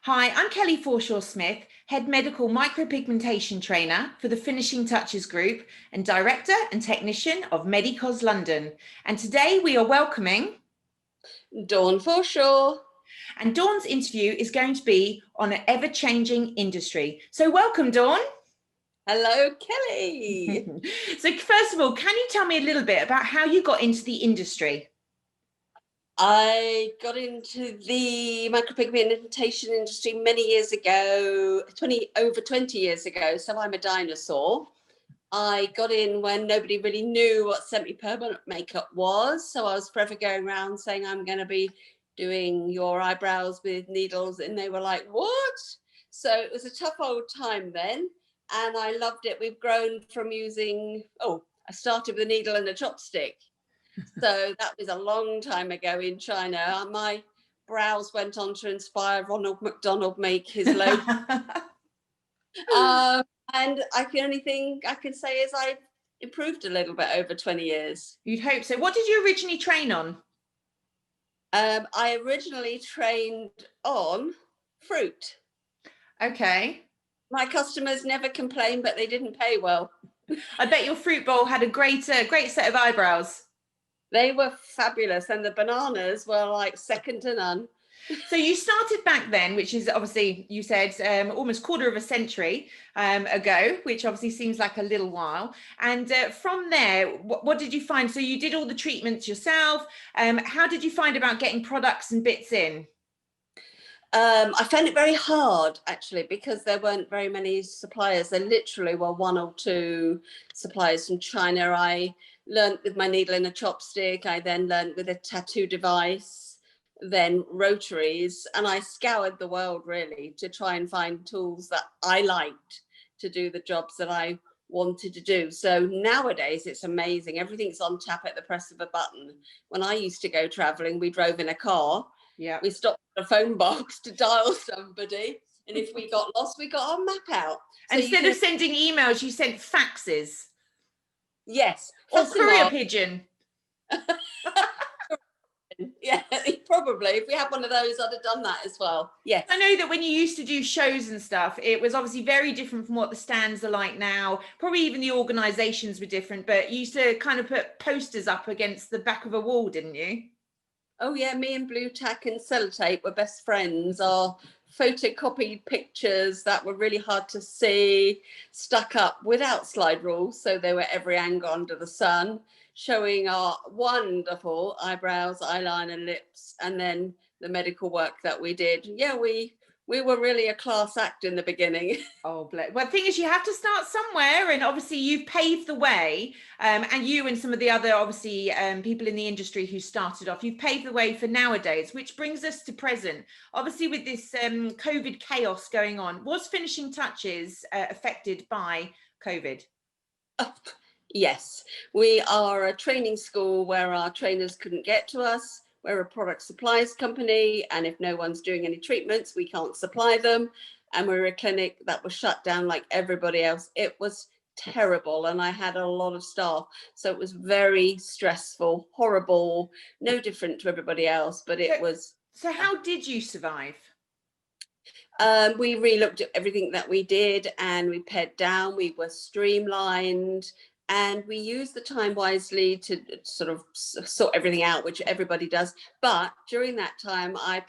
Hi, I'm Kelly Forshaw-Smith, Head Medical Micropigmentation Trainer for the Finishing Touches Group and Director and Technician of Medicos London. And today we are welcoming Dawn Forshaw. And Dawn's interview is going to be on an ever-changing industry. So welcome, Dawn. Hello, Kelly. So first of all, can you tell me a little bit about how you got into the industry? I got into the micropigmentation industry many years ago, over 20 years ago, so I'm a dinosaur. I got in when nobody really knew what semi-permanent makeup was, so I was forever going around saying I'm going to be doing your eyebrows with needles, and they were like, what? So it was a tough old time then, and I loved it. We've grown from using, I started with a needle and a chopstick. So that was a long time ago in China. My brows went on to inspire Ronald McDonald make his logo. And the only thing I can say is I improved a little bit over 20 years. You'd hope so. What did you originally train on? I originally trained on fruit. Okay. My customers never complained, but they didn't pay well. I bet your fruit bowl had a great set of eyebrows. They were fabulous, and the bananas were like second to none. So you started back then, which is obviously, you said, almost quarter of a century ago, which obviously seems like a little while. And from there, what did you find? So you did all the treatments yourself. How did you find about getting products and bits in? I found it very hard, actually, because there weren't very many suppliers. There literally were one or two suppliers from China. I learned with my needle and a chopstick. I then learned with a tattoo device, then rotaries, and I scoured the world really to try and find tools that I liked to do the jobs that I wanted to do. So nowadays it's amazing. Everything's on tap at the press of a button. When I used to go traveling, we drove in a car. Yeah. We stopped at a phone box to dial somebody, and if we got lost, we got our map out. So instead of sending emails, you sent faxes. Yes. Or courier pigeon. Yeah, probably. If we had one of those, I'd have done that as well. Yes. I know that when you used to do shows and stuff, it was obviously very different from what the stands are like now. Probably even the organisations were different, but you used to kind of put posters up against the back of a wall, didn't you? Oh yeah, me and blue tack and sellotape were best friends. Our photocopied pictures that were really hard to see, stuck up without slide rules, so they were every angle under the sun, showing our wonderful eyebrows, eyeliner, lips, and then the medical work that we did. Yeah, we were really a class act in the beginning. Oh, bless. Well, the thing is, you have to start somewhere, and obviously you've paved the way, and you and some of the other, obviously, people in the industry who started off, you've paved the way for nowadays, which brings us to present. Obviously, with this COVID chaos going on, was Finishing Touches affected by COVID? Oh, yes, we are a training school where our trainers couldn't get to us. We're a product supplies company, and if no one's doing any treatments, we can't supply them. And we're a clinic that was shut down like everybody else. It was terrible, and I had a lot of staff, so it was very stressful, horrible, no different to everybody else, but it was. So how did you survive? We re-looked at everything that we did, and we pared down. We were streamlined. And we use the time wisely to sort of sort everything out, which everybody does. But during that time, I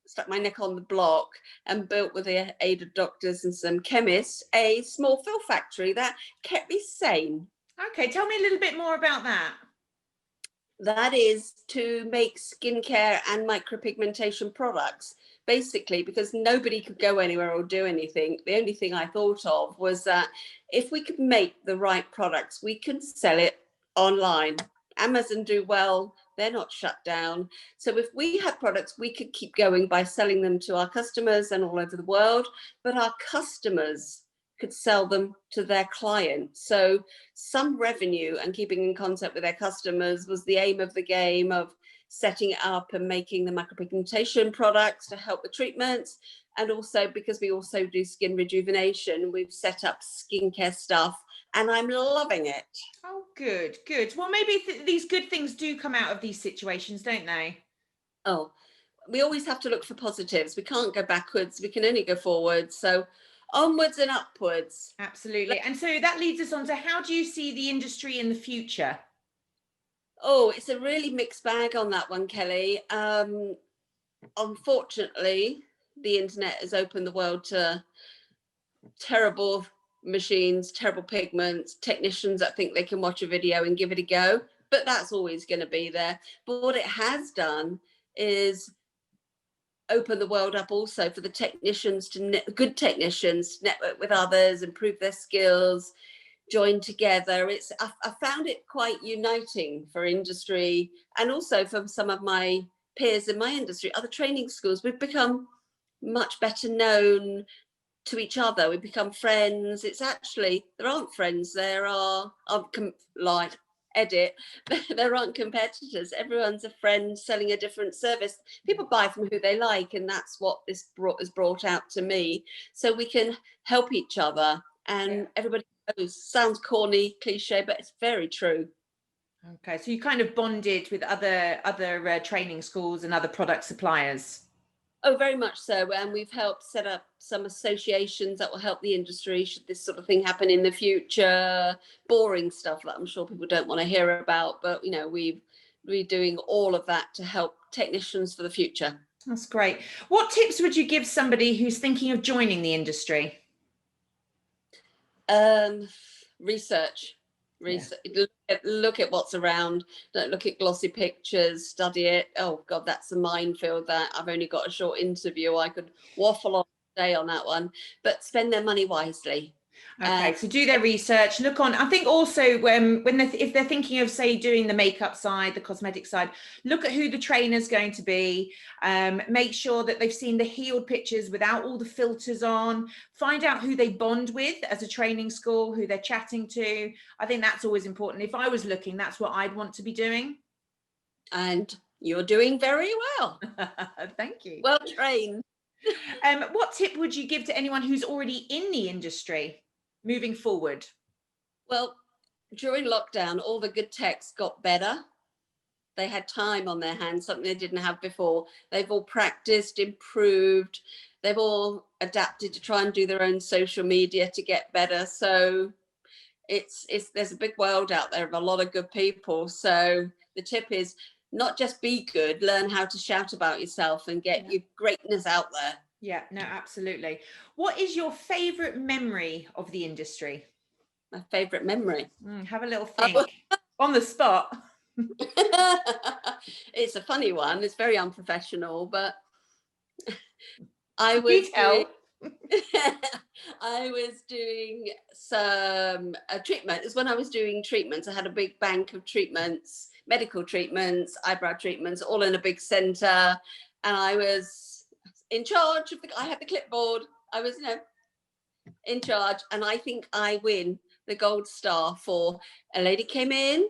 stuck my neck on the block and built, with the aid of doctors and some chemists, a small fill factory that kept me sane. Okay, tell me a little bit more about that. That is to make skincare and micropigmentation products. Basically, because nobody could go anywhere or do anything, the only thing I thought of was that if we could make the right products, we can sell it online. Amazon do well, they're not shut down. So if we had products, we could keep going by selling them to our customers and all over the world, but our customers could sell them to their clients. So some revenue and keeping in contact with their customers was the aim of the game, of setting it up and making the micropigmentation products to help with treatments. And also, because we also do skin rejuvenation, we've set up skincare stuff, and I'm loving it. Oh, good, good. Well, maybe these good things do come out of these situations, don't they? Oh, we always have to look for positives. We can't go backwards. We can only go forwards. So onwards and upwards. Absolutely. And so that leads us on to, how do you see the industry in the future? Oh, it's a really mixed bag on that one, Kelly. Unfortunately, the internet has opened the world to terrible machines, terrible pigments, technicians that think they can watch a video and give it a go, but that's always going to be there. But what it has done is open the world up also for the technicians good technicians to network with others, improve their skills, join together. I found it quite uniting for industry, and also for some of my peers in my industry, other training schools. We've become much better known to each other. We become friends. It's actually, there aren't friends, there are there aren't competitors. Everyone's a friend selling a different service. People buy from who they like, and that's what this has brought out to me. So we can help each other, and everybody knows. Sounds corny, cliche, but it's very true. Okay, so you kind of bonded with other training schools and other product suppliers. Oh, very much so. And we've helped set up some associations that will help the industry should this sort of thing happen in the future. Boring stuff that I'm sure people don't want to hear about, but you know, we're doing all of that to help technicians for the future. That's great. What tips would you give somebody who's thinking of joining the industry? Research. Look at what's around. Don't look at glossy pictures. Study it. Oh God, that's a minefield. That I've only got a short interview. I could waffle on day on that one. But spend their money wisely. Okay, so do their research. Look on. I think also if they're thinking of, say, doing the makeup side, the cosmetic side, look at who the trainer's going to be. Make sure that they've seen the healed pictures without all the filters on. Find out who they bond with as a training school, who they're chatting to. I think that's always important. If I was looking, that's what I'd want to be doing. And you're doing very well. Thank you. Well trained. What tip would you give to anyone who's already in the industry moving forward? Well, during lockdown, all the good techs got better. They had time on their hands, something they didn't have before. They've all practiced, improved. They've all adapted to try and do their own social media to get better. So there's a big world out there of a lot of good people. So the tip is not just be good, learn how to shout about yourself and get your greatness out there. Yeah, no, absolutely. What is your favorite memory of the industry? My favorite memory? Have a little think. On the spot. It's a funny one. It's very unprofessional, but I was doing some treatment. It was when I was doing treatments. I had a big bank of treatments, medical treatments, eyebrow treatments, all in a big centre. And I was in charge of I had the clipboard. I was, in charge. And I think I win the gold star for a lady came in,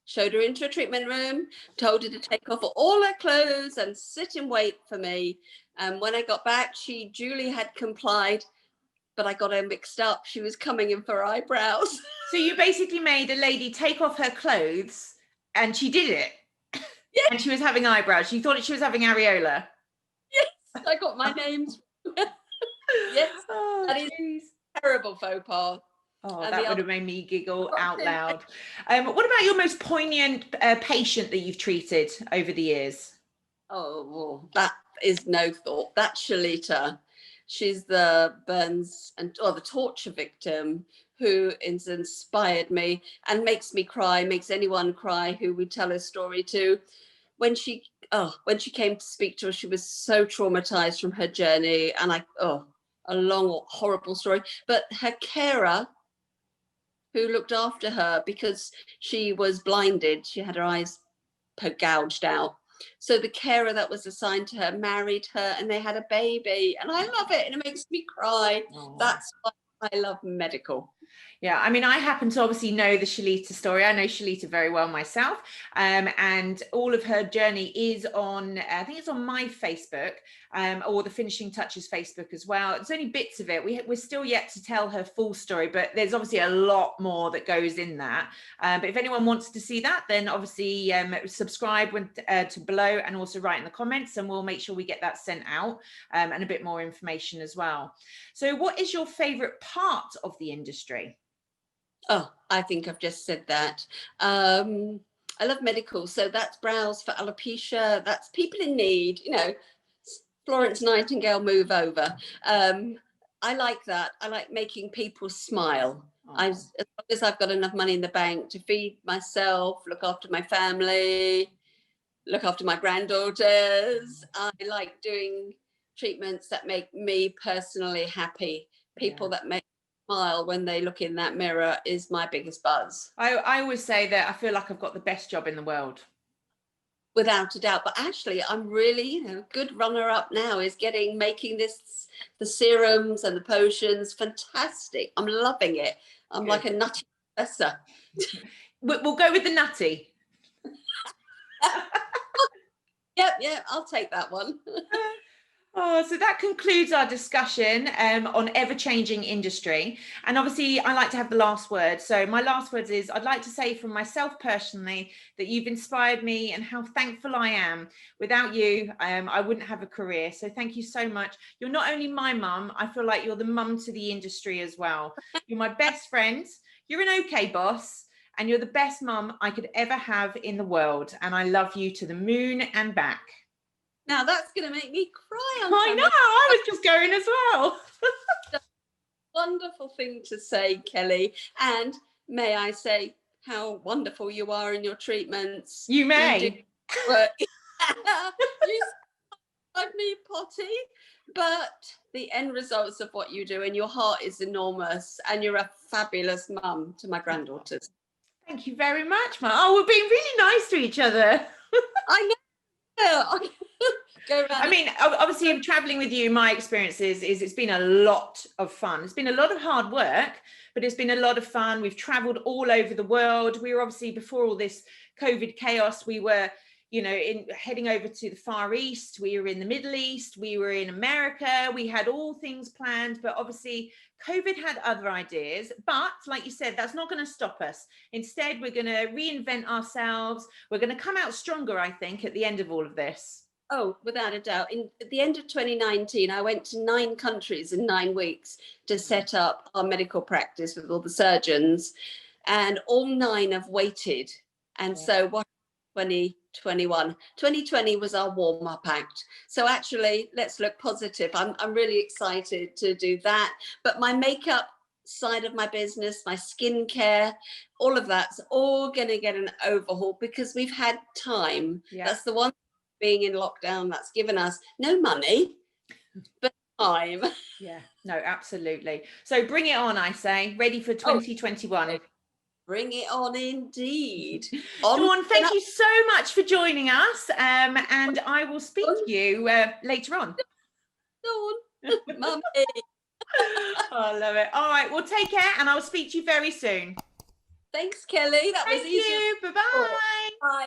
showed her into a treatment room, told her to take off all her clothes and sit and wait for me. And when I got back, she duly had complied, but I got her mixed up. She was coming in for eyebrows. So you basically made a lady take off her clothes, and she did it. Yes. And she was having eyebrows. She thought she was having areola. Yes, I got my names. Yes, oh, that is a terrible faux pas. Oh, that would have made me giggle out loud. What about your most poignant patient that you've treated over the years? Oh, well, that is no thought. That's Shalita. She's the burns the torture victim who has inspired me and makes me cry, makes anyone cry who we tell her story to. When she came to speak to us, she was so traumatized from her journey, and a long, horrible story. But her carer, who looked after her because she was blinded, she had her eyes gouged out. So the carer that was assigned to her married her, and they had a baby. And I love it, and it makes me cry. Aww. That's why I love medical. Yeah, I mean, I happen to obviously know the Shalita story. I know Shalita very well myself, and all of her journey is on, I think it's on my Facebook, or the Finishing Touches Facebook as well. It's only bits of it. We're still yet to tell her full story, but there's obviously a lot more that goes in that. But if anyone wants to see that, then obviously subscribe to below, and also write in the comments, and we'll make sure we get that sent out, and a bit more information as well. So what is your favorite part of the industry? Oh, I think I've just said that. I love medical. So that's brows for alopecia. That's people in need, you know, Florence Nightingale move over. I like that. I like making people smile. As long as I've got enough money in the bank to feed myself, look after my family, look after my granddaughters. I like doing treatments that make me personally happy. People that make smile when they look in that mirror is my biggest buzz. I always say that I feel like I've got the best job in the world. Without a doubt. But actually, I'm really, you know, good runner up now is making the serums and the potions fantastic. I'm loving it. I'm like a nutty professor. We'll go with the nutty. Yep, I'll take that one. Oh, so that concludes our discussion on ever-changing industry. And obviously, I like to have the last word. So my last words is, I'd like to say from myself personally that you've inspired me and how thankful I am. Without you, I wouldn't have a career. So thank you so much. You're not only my mum, I feel like you're the mum to the industry as well. You're my best friend. You're an okay boss. And you're the best mum I could ever have in the world. And I love you to the moon and back. Now that's going to make me cry. I know, I was just going as well. Wonderful thing to say, Kelly. And may I say how wonderful you are in your treatments. You may. You drive me potty, but the end results of what you do, and your heart is enormous, and you're a fabulous mum to my granddaughters. Thank you very much, Mum. Oh, we're being really nice to each other. I know. Go around. I mean, obviously, traveling with you, my experience is it's been a lot of fun. It's been a lot of hard work, but it's been a lot of fun. We've traveled all over the world. We were obviously, before all this COVID chaos, we were, you know, heading over to the Far East. We were in the Middle East. We were in America. We had all things planned, but obviously COVID had other ideas. But like you said, that's not going to stop us. Instead, we're going to reinvent ourselves. We're going to come out stronger, I think, at the end of all of this. Oh, without a doubt. At the end of 2019, I went to 9 countries in 9 weeks to set up our medical practice with all the surgeons, and all 9 have waited. And so what 2021? 2020 was our warm-up act. So actually, let's look positive. I'm really excited to do that. But my makeup side of my business, my skincare, all of that's all going to get an overhaul because we've had time. That's the one being in lockdown that's given us no money but time. No, absolutely. So bring it on, I say. Ready for 2021. Bring it on indeed. Dawn, thank you so much for joining us, and I will speak to you later on. Dawn, mummy. I love it. All right, well, take care, and I'll speak to you very soon. Thanks, Kelly. That was easy. Thank you. Bye-bye. Bye.